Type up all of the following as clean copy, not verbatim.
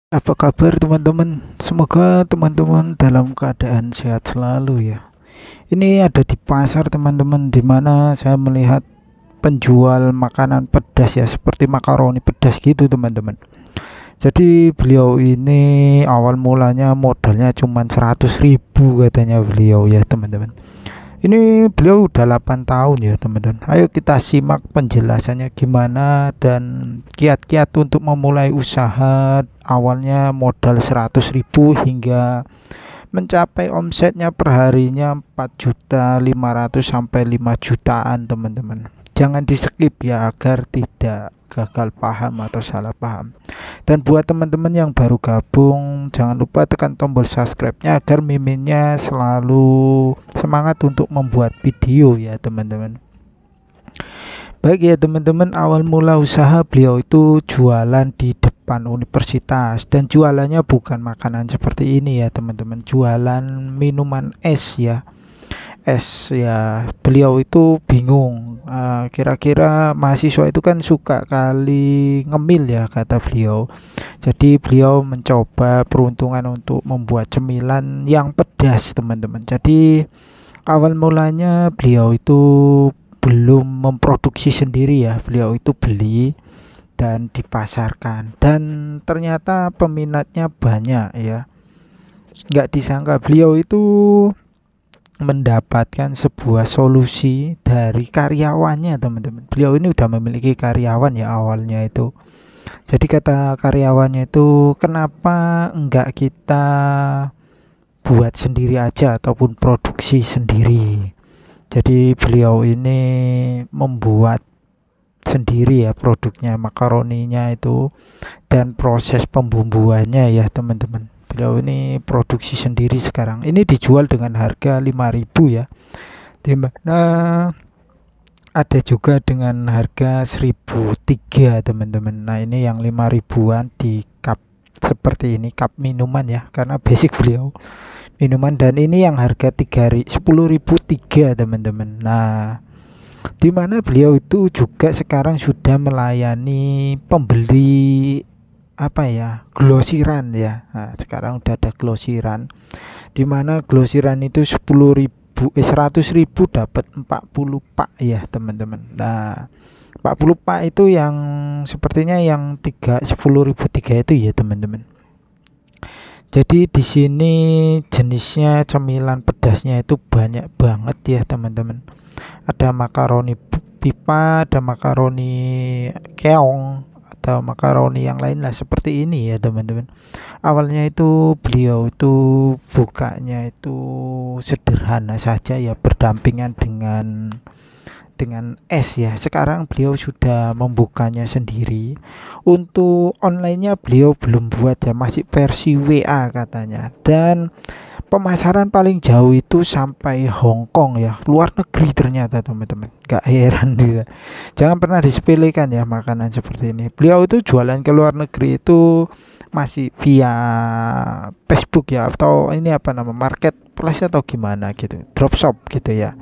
Apa kabar teman-teman? Semoga teman-teman dalam keadaan sehat selalu ya. Ini ada di pasar teman-teman, di mana saya melihat penjual makanan pedas ya, seperti makaroni pedas gitu teman-teman. Jadi beliau ini awal mulanya modalnya cuma 100.000 katanya beliau ya teman-teman. Ini beliau udah 8 tahun ya teman-teman. Ayo kita simak penjelasannya gimana dan kiat-kiat untuk memulai usaha. Awalnya modal 100.000 hingga mencapai omsetnya perharinya 4.500.000 sampai 5 jutaan teman-teman. Jangan di skip ya agar tidak gagal paham atau salah paham. Dan buat teman-teman yang baru gabung, jangan lupa tekan tombol subscribe-nya agar miminnya selalu semangat untuk membuat video ya teman-teman. Baik ya teman-teman, awal mula usaha beliau itu jualan di depan universitas, dan jualannya bukan makanan seperti ini ya teman-teman, jualan minuman es ya. Es ya, beliau itu bingung, kira-kira mahasiswa itu kan suka kali ngemil ya kata beliau. Jadi beliau mencoba peruntungan untuk membuat cemilan yang pedas teman-teman. Jadi awal mulanya beliau itu belum memproduksi sendiri ya, beliau itu beli dan dipasarkan, dan ternyata peminatnya banyak ya. Nggak disangka beliau itu mendapatkan sebuah solusi dari karyawannya teman-teman. Beliau ini udah memiliki karyawan ya awalnya itu. Jadi kata karyawannya itu, kenapa enggak kita buat sendiri aja ataupun produksi sendiri. Jadi beliau ini membuat sendiri ya produknya, makaroninya itu, dan proses pembumbuannya ya teman-teman. Beliau ini produksi sendiri sekarang. Ini dijual dengan harga 5.000 ya. Dimana ada juga dengan harga 1.003 teman-teman. Nah ini yang 5.000-an di cup seperti ini, cup minuman ya, karena basic beliau minuman. Dan ini yang harga 10.003 teman-teman. Nah dimana beliau itu juga sekarang sudah melayani pembeli apa ya, glosiran ya. Nah, sekarang udah ada glosiran, dimana glosiran itu 100.000 dapat 40 pak ya teman-teman. Nah 40 pak itu yang sepertinya yang 10.003 itu ya teman-teman. Jadi di sini jenisnya cemilan pedasnya itu banyak banget ya teman-teman. Ada makaroni pipa, ada makaroni keong, atau makaroni yang lain lah seperti ini ya teman-teman. Awalnya itu beliau itu bukanya itu sederhana saja ya, berdampingan dengan es ya. Sekarang beliau sudah membukanya sendiri. Untuk online-nya beliau belum buat ya, masih versi WA katanya. Dan pemasaran paling jauh itu sampai Hong Kong ya, luar negeri ternyata teman-teman. Gak heran juga. Jangan pernah disepelekan ya makanan seperti ini. Beliau itu jualan ke luar negeri itu masih via Facebook ya, atau ini apa nama, marketplace atau gimana gitu, dropshop gitu ya.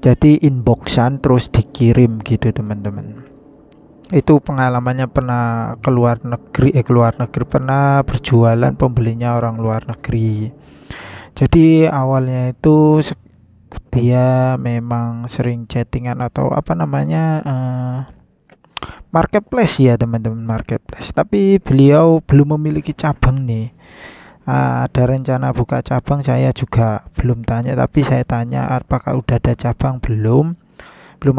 Jadi inboxan terus dikirim gitu teman-teman. Itu pengalamannya, pernah keluar negeri, pernah berjualan, pembelinya orang luar negeri. Jadi awalnya itu dia memang sering chattingan atau apa namanya, marketplace ya teman-teman, marketplace. Tapi beliau belum memiliki cabang nih. Ada rencana buka cabang, saya juga belum tanya, tapi saya tanya apakah udah ada cabang. Belum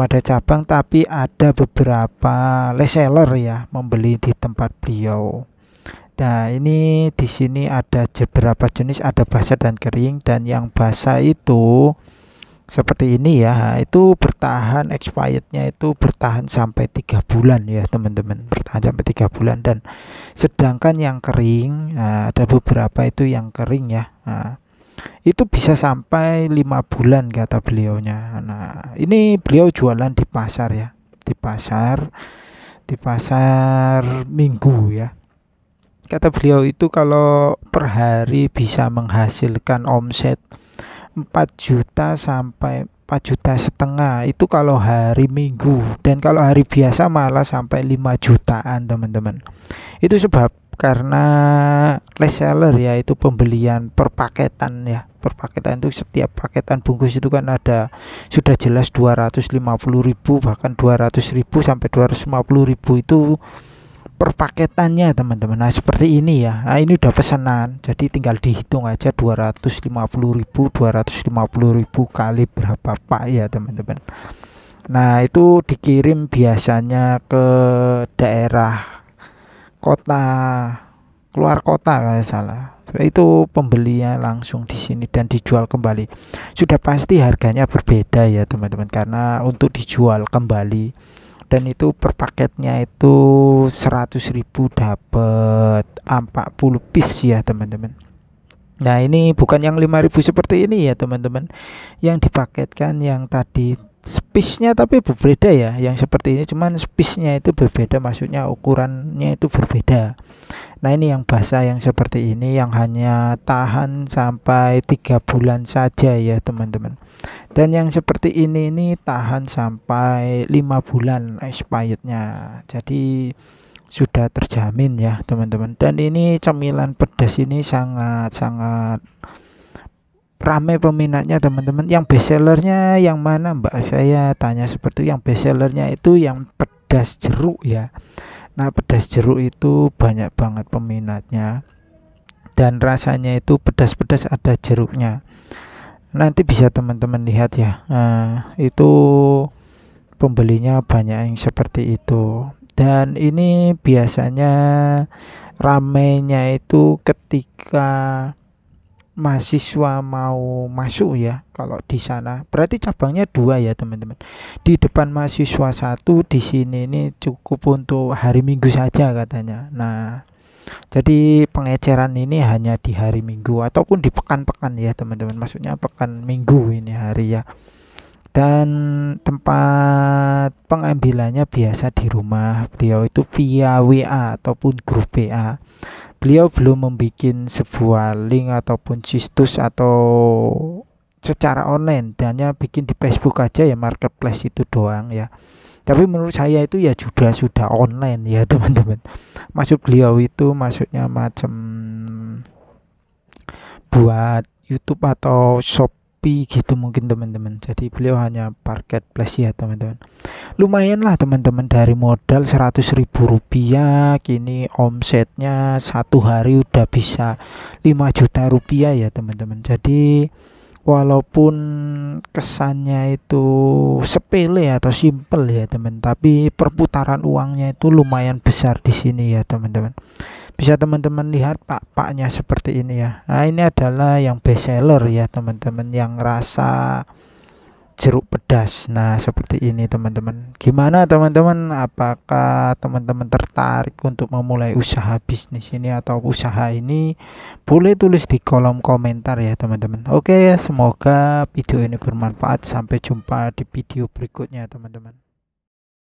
ada cabang, tapi ada beberapa reseller ya membeli di tempat beliau. Nah ini di sini ada beberapa jenis, ada basah dan kering. Dan yang basah itu seperti ini ya, itu bertahan, expirednya itu bertahan sampai 3 bulan ya teman-teman, bertahan sampai 3 bulan. Dan sedangkan yang kering, ada beberapa itu yang kering ya, itu bisa sampai 5 bulan kata beliaunya. Nah ini beliau jualan di pasar ya, di pasar Minggu ya. Kata beliau itu kalau per hari bisa menghasilkan omset 4 juta sampai 4,5 juta itu kalau hari Minggu, dan kalau hari biasa malah sampai 5 jutaan teman-teman. Itu sebab karena last seller, yaitu pembelian per paketan ya. Per paketan itu setiap paketan bungkus itu kan ada sudah jelas 250.000, bahkan 200.000 sampai 250.000 itu per paketannya teman-teman. Nah seperti ini ya. Nah ini udah pesanan, jadi tinggal dihitung aja 250.000 kali berapa pak ya teman-teman. Nah itu dikirim biasanya ke daerah kota, keluar kota kalau salah. Itu pembelinya langsung di sini dan dijual kembali. Sudah pasti harganya berbeda ya teman-teman, karena untuk dijual kembali, dan itu per paketnya itu 100.000 dapat 40 piece ya teman-teman. Nah ini bukan yang 5.000 seperti ini ya teman-teman, yang dipaketkan yang tadi spice-nya tapi berbeda ya. Yang seperti ini cuman spice-nya itu berbeda, maksudnya ukurannya itu berbeda. Nah ini yang basah yang seperti ini yang hanya tahan sampai 3 bulan saja ya teman-teman. Dan yang seperti ini tahan sampai 5 bulan expirednya. Jadi sudah terjamin ya teman-teman. Dan ini cemilan pedas ini sangat-sangat ramai peminatnya teman-teman. Yang best sellernya yang mana mbak, saya tanya seperti itu. Yang best sellernya itu yang pedas jeruk ya. Nah pedas jeruk itu banyak banget peminatnya, dan rasanya itu pedas-pedas ada jeruknya. Nanti bisa teman-teman lihat ya. Nah, itu pembelinya banyak yang seperti itu. Dan ini biasanya ramenya itu ketika mahasiswa mau masuk ya. Kalau di sana berarti cabangnya 2 ya teman-teman. Di depan mahasiswa 1, di sini ini cukup untuk hari Minggu saja katanya. Nah jadi pengeceran ini hanya di hari Minggu ataupun di pekan-pekan ya teman-teman, maksudnya pekan Minggu ini hari ya. Dan tempat pengambilannya biasa di rumah beliau itu via WA ataupun grup WA. Beliau belum membuat sebuah link ataupun situs atau secara online, hanya bikin di Facebook aja ya, marketplace itu doang ya. Tapi menurut saya itu ya sudah online ya teman-teman. Maksud beliau itu maksudnya macam buat YouTube atau Shopee gitu mungkin teman-teman. Jadi beliau hanya marketplace ya teman-teman. Lumayan lah teman-teman, dari modal 100.000 rupiah kini omsetnya 1 hari udah bisa 5 juta rupiah ya teman-teman. Jadi walaupun kesannya itu sepele atau simple ya teman, tapi perputaran uangnya itu lumayan besar di sini ya teman-teman. Bisa teman-teman lihat pak-paknya seperti ini ya. Nah ini adalah yang best seller ya teman-teman, yang rasa jeruk pedas. Nah seperti ini teman-teman. Gimana teman-teman, apakah teman-teman tertarik untuk memulai usaha bisnis ini atau usaha ini? Boleh tulis di kolom komentar ya teman-teman. Oke, semoga video ini bermanfaat. Sampai jumpa di video berikutnya teman-teman.